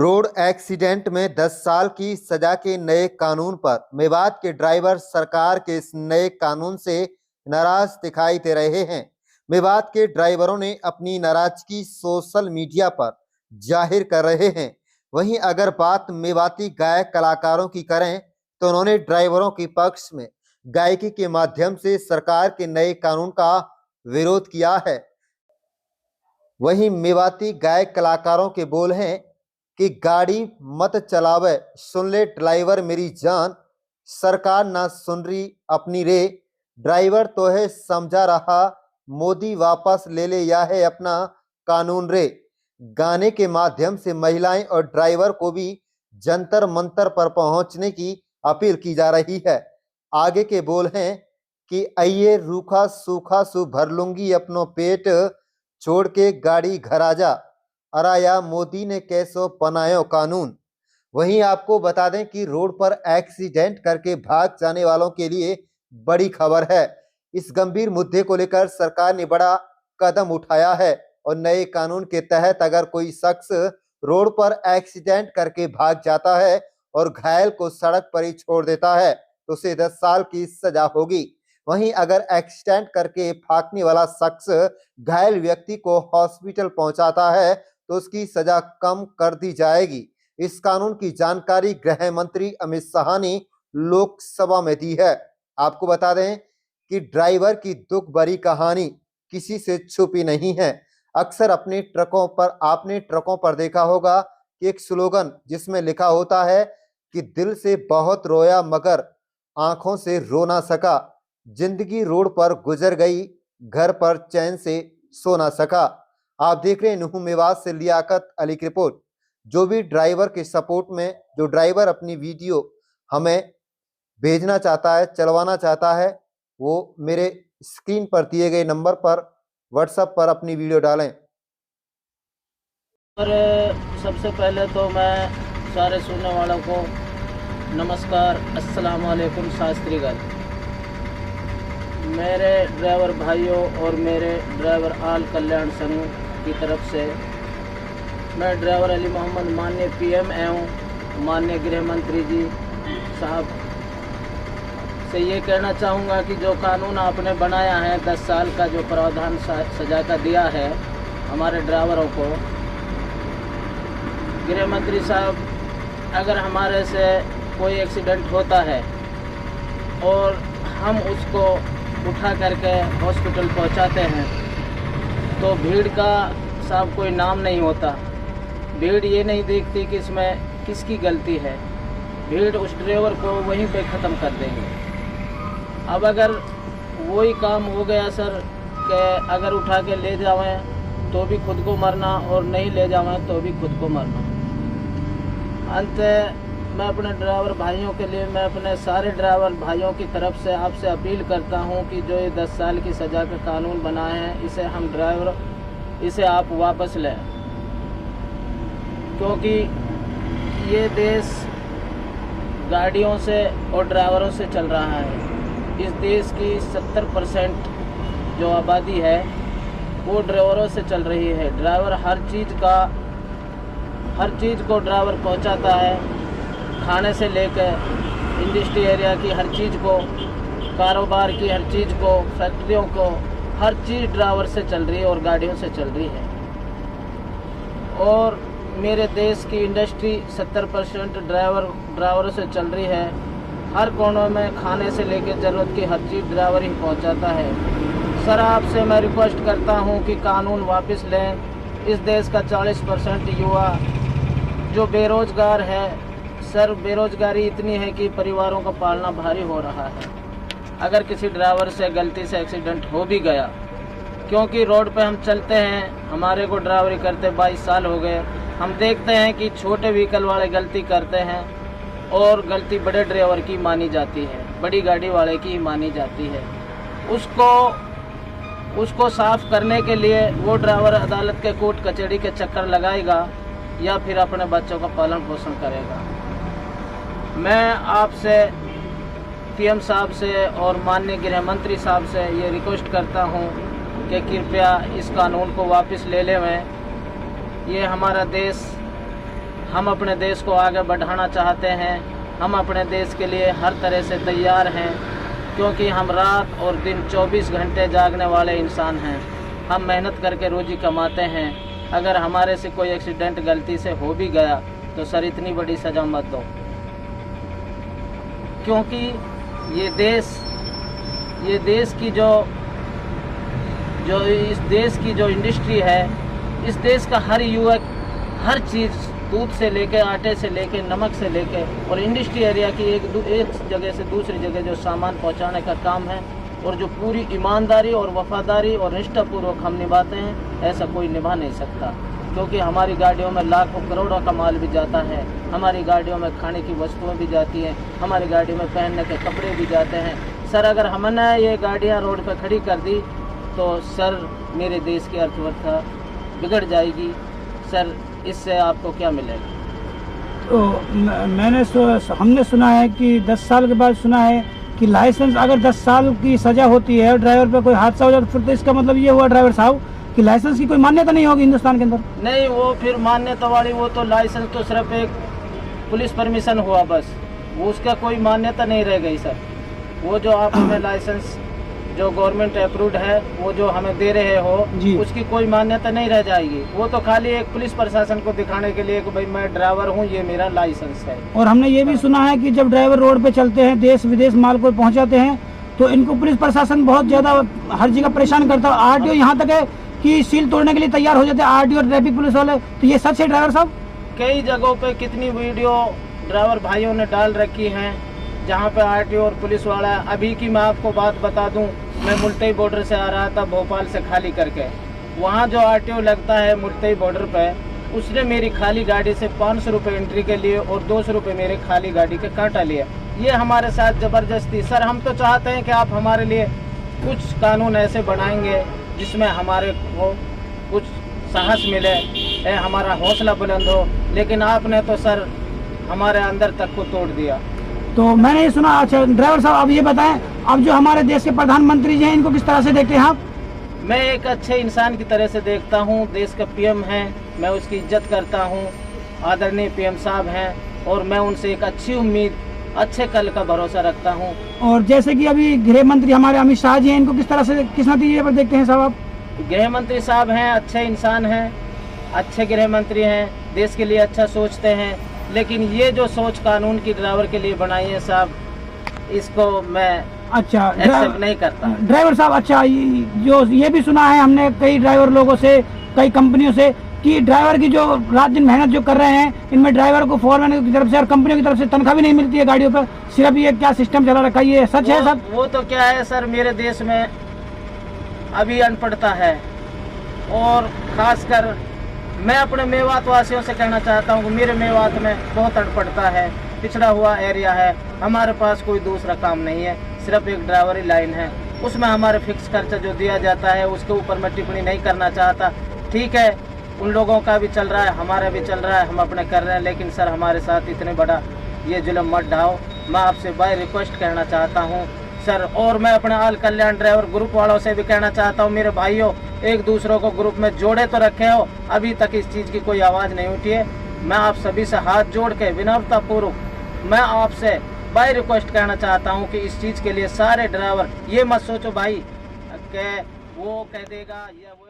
Road accident में 10 साल की सजा के नए कानून पर मेवात के ड्राइवर सरकार के इस नए कानून से नाराज दिखाई दे रहे हैं। मेवात के ड्राइवरों ने अपनी नाराजगी सोशल मीडिया पर जाहिर कर रहे हैं। वहीं अगर बात मेवाती गायक कलाकारों की करें तो उन्होंने ड्राइवरों के पक्ष में गायकी के माध्यम से सरकार के नए कानून का विरोध किया है। वहीं मेवाती गायक कलाकारों के बोल हैं कि गाड़ी मत चलावे, सुन ले ड्राइवर मेरी जान, सरकार ना सुन रही अपनी रे, ड्राइवर तो है समझा रहा, मोदी वापस ले ले या है अपना कानून रे। गाने के माध्यम से महिलाएं और ड्राइवर को भी जंतर मंतर पर पहुंचने की अपील की जा रही है। आगे के बोल हैं कि आइए रूखा सूखा सु भर लूंगी अपनों पेट, छोड़ के गाड़ी घर आ जा, अराया मोदी ने कैसो बनायो कानून। वहीं आपको बता दें कि रोड पर एक्सीडेंट करके भाग जाने वालों के लिए बड़ी खबर है। इस गंभीर मुद्दे को लेकर सरकार ने बड़ा कदम उठाया है और नए कानून के तहत अगर कोई शख्स रोड पर एक्सीडेंट करके भाग जाता है और घायल को सड़क पर ही छोड़ देता है तो उसे 10 साल की सजा होगी। वहीं अगर एक्सीडेंट करके भागने वाला शख्स घायल व्यक्ति को हॉस्पिटल पहुंचाता है तो उसकी सजा कम कर दी जाएगी। इस कानून की जानकारी गृह मंत्री अमित शाह ने लोकसभा में दी है। आपको बता दें कि ड्राइवर की दुख भरी कहानी किसी से छुपी नहीं है। अक्सर आपने ट्रकों पर देखा होगा कि एक स्लोगन जिसमें लिखा होता है कि दिल से बहुत रोया मगर आंखों से रो ना सका, जिंदगी रोड पर गुजर गई, घर पर चैन से सो ना सका। आप देख रहे हैं नुहू मेवात से लियाकत अली की रिपोर्ट। जो भी ड्राइवर के सपोर्ट में जो ड्राइवर अपनी वीडियो हमें भेजना चाहता है, चलवाना चाहता है, वो मेरे स्क्रीन पर दिए गए नंबर पर व्हाट्सएप पर अपनी वीडियो डालें। और सबसे पहले तो मैं सारे सुनने वालों को नमस्कार, अस्सलाम वालेकुम, शास्त्रीगढ़। मेरे ड्राइवर भाइयों और मेरे ड्राइवर आल कल्याण संघ की तरफ से मैं ड्राइवर अली मोहम्मद माननीय पीएम एवं माननीय गृह मंत्री जी साहब से ये कहना चाहूँगा कि जो कानून आपने बनाया है 10 साल का जो प्रावधान सजा का दिया है हमारे ड्राइवरों को, गृह मंत्री साहब, अगर हमारे से कोई एक्सीडेंट होता है और हम उसको उठा करके हॉस्पिटल पहुंचाते हैं तो भीड़ का साहब कोई नाम नहीं होता। भीड़ ये नहीं देखती कि इसमें किसकी गलती है, भीड़ उस ड्राइवर को वहीं पे ख़त्म कर देंगे। अब अगर वही काम हो गया सर कि अगर उठा के ले जावें तो भी खुद को मरना और नहीं ले जावें तो भी खुद को मरना। अंत मैं अपने ड्राइवर भाइयों के लिए, मैं अपने सारे ड्राइवर भाइयों की तरफ से आपसे अपील करता हूं कि जो ये 10 साल की सज़ा का कानून बना है इसे हम ड्राइवर इसे आप वापस लें, क्योंकि ये देश गाड़ियों से और ड्राइवरों से चल रहा है। इस देश की 70% जो आबादी है वो ड्राइवरों से चल रही है। ड्राइवर हर चीज़ को ड्राइवर पहुंचाता है, खाने से लेकर इंडस्ट्री एरिया की हर चीज़ को, कारोबार की हर चीज़ को, फैक्ट्रियों को, हर चीज़ ड्राइवर से चल रही है और गाड़ियों से चल रही है। और मेरे देश की इंडस्ट्री 70% ड्राइवरों से चल रही है। हर कोनों में खाने से लेकर ज़रूरत की हर चीज़ ड्राइवर ही पहुंचाता है। सर, आपसे मैं रिक्वेस्ट करता हूं कि कानून वापस लें। इस देश का 40% युवा जो बेरोज़गार है, सर बेरोज़गारी इतनी है कि परिवारों का पालना भारी हो रहा है। अगर किसी ड्राइवर से गलती से एक्सीडेंट हो भी गया, क्योंकि रोड पे हम चलते हैं, हमारे को ड्राइवरी करते 22 साल हो गए, हम देखते हैं कि छोटे व्हीकल वाले गलती करते हैं और गलती बड़े ड्राइवर की मानी जाती है, बड़ी गाड़ी वाले की मानी जाती है। उसको साफ करने के लिए वो ड्राइवर अदालत के कोर्ट कचहरी के चक्कर लगाएगा या फिर अपने बच्चों का पालन पोषण करेगा। मैं आपसे पीएम साहब से और माननीय गृह मंत्री साहब से ये रिक्वेस्ट करता हूँ कि कृपया इस कानून को वापस ले लें। ये हमारा देश हम अपने देश को आगे बढ़ाना चाहते हैं। हम अपने देश के लिए हर तरह से तैयार हैं, क्योंकि हम रात और दिन 24 घंटे जागने वाले इंसान हैं। हम मेहनत करके रोजी कमाते हैं। अगर हमारे से कोई एक्सीडेंट गलती से हो भी गया तो सर इतनी बड़ी सज़ा मत दो, क्योंकि ये देश की इस देश की जो इंडस्ट्री है, इस देश का हर युवक हर चीज़, दूध से लेके आटे से लेके नमक से लेके, और इंडस्ट्री एरिया की एक जगह से दूसरी जगह जो सामान पहुंचाने का काम है, और जो पूरी ईमानदारी और वफादारी और निष्ठापूर्वक हम निभाते हैं, ऐसा कोई निभा नहीं सकता। क्योंकि हमारी गाड़ियों में लाखों करोड़ों का माल भी जाता है, हमारी गाड़ियों में खाने की वस्तुएं भी जाती हैं, हमारी गाड़ियों में पहनने के कपड़े भी जाते हैं। सर अगर हमने ये गाड़ियाँ रोड पर खड़ी कर दी तो सर मेरे देश की अर्थव्यवस्था बिगड़ जाएगी। सर इससे आपको क्या मिलेगा? तो हमने सुना है कि 10 साल के बाद सुना है कि लाइसेंस, अगर 10 साल की सज़ा होती है और ड्राइवर पे कोई हादसा हो जाए फिर तो इसका मतलब ये हुआ ड्राइवर साहब कि लाइसेंस की कोई मान्यता नहीं होगी हिंदुस्तान के अंदर। नहीं, वो फिर मान्यता वाली, वो तो लाइसेंस तो सिर्फ एक पुलिस परमिशन हुआ बस, वो उसका कोई मान्यता नहीं रह गई सर। वो जो आप हमें लाइसेंस जो गवर्नमेंट अप्रूव्ड है, वो जो हमें दे रहे हो, उसकी कोई मान्यता नहीं रह जाएगी। वो तो खाली एक पुलिस प्रशासन को दिखाने के लिए कि भाई मैं ड्राइवर हूँ, ये मेरा लाइसेंस है। और हमने ये भी सुना है कि जब ड्राइवर रोड पे चलते हैं, देश विदेश माल को पहुँचाते हैं, तो इनको पुलिस प्रशासन बहुत ज़्यादा हर जगह परेशान करता है। आरटीओ यहाँ तक है कि सील तोड़ने के लिए तैयार हो जाते हैं, आरटीओ और ट्रैफिक पुलिस वाले। तो ये सच है ड्राइवर साहब? कई जगहों पे कितनी वीडियो ड्राइवर भाइयों ने डाल रखी हैं जहाँ पे आरटीओ और पुलिस वाला है। अभी की मैं आपको बात बता दूं, मैं मुल्तई बॉर्डर से आ रहा था भोपाल से खाली करके, वहाँ जो आरटीओ लगता है मुल्तई बॉर्डर पे, उसने मेरी खाली गाड़ी से 500 रुपये एंट्री के लिए और 200 रुपये मेरे खाली गाड़ी के काटा लिया। ये हमारे साथ ज़बरदस्ती। सर हम तो चाहते हैं कि आप हमारे लिए कुछ कानून ऐसे बनाएंगे जिसमें हमारे को कुछ साहस मिले, हमारा हौसला बुलंद हो, लेकिन आपने तो सर हमारे अंदर तक को तोड़ दिया। तो मैंने ये सुना। अच्छा ड्राइवर साहब, अब ये बताएं, अब जो हमारे देश के प्रधानमंत्री जी हैं, इनको किस तरह से देखते हैं आप? मैं एक अच्छे इंसान की तरह से देखता हूँ। देश का पीएम है, मैं उसकी इज्जत करता हूँ। आदरणीय पीएम साहब हैं, और मैं उनसे एक अच्छी उम्मीद, अच्छे कल का भरोसा रखता हूँ। और जैसे कि अभी गृह मंत्री हमारे अमित शाह जी हैं, इनको किस तरह से, किस नतीजे पर देखते हैं साहब आप? गृह मंत्री साहब हैं, अच्छे इंसान हैं, अच्छे गृह मंत्री हैं, देश के लिए अच्छा सोचते हैं। लेकिन ये जो सोच कानून की ड्राइवर के लिए बनाई है साहब, इसको मैं एक्सेप्ट नहीं करता। ड्राइवर साहब, अच्छा जो ये भी सुना है हमने कई ड्राइवर लोगों से, कई कंपनियों से, कि ड्राइवर की जो रात दिन मेहनत जो कर रहे हैं, इनमें ड्राइवर को फोरमैन की तरफ से और कंपनियों की तरफ से तनख्वाह भी नहीं मिलती है गाड़ियों पर। सिर्फ ये क्या सिस्टम चला रखा है, ये सच है सर? वो तो क्या है सर, मेरे देश में अभी अनपढ़ता है, और खासकर मैं अपने मेवात वासियों से कहना चाहता हूँ कि मेरे मेवात में बहुत अनपढ़ता है, पिछड़ा हुआ एरिया है। हमारे पास कोई दूसरा काम नहीं है, सिर्फ एक ड्राइवरी लाइन है। उसमें हमारे फिक्स खर्चा जो दिया जाता है उसके ऊपर मैं टिप्पणी नहीं करना चाहता। ठीक है, उन लोगों का भी चल रहा है, हमारा भी चल रहा है, हम अपने कर रहे हैं, लेकिन सर हमारे साथ इतने बड़ा ये जुल्म मत ढाओ। मैं आपसे बाय रिक्वेस्ट कहना चाहता हूँ सर। और मैं अपने आल कल्याण ड्राइवर ग्रुप वालों से भी कहना चाहता हूँ, मेरे भाइयों, एक दूसरों को ग्रुप में जोड़े तो रखे हो, अभी तक इस चीज़ की कोई आवाज़ नहीं उठी है। मैं आप सभी से हाथ जोड़ के विनम्रतापूर्वक मैं आपसे बाय रिक्वेस्ट कहना चाहता हूँ कि इस चीज़ के लिए सारे ड्राइवर ये मत सोचो भाई कि वो कह देगा या वो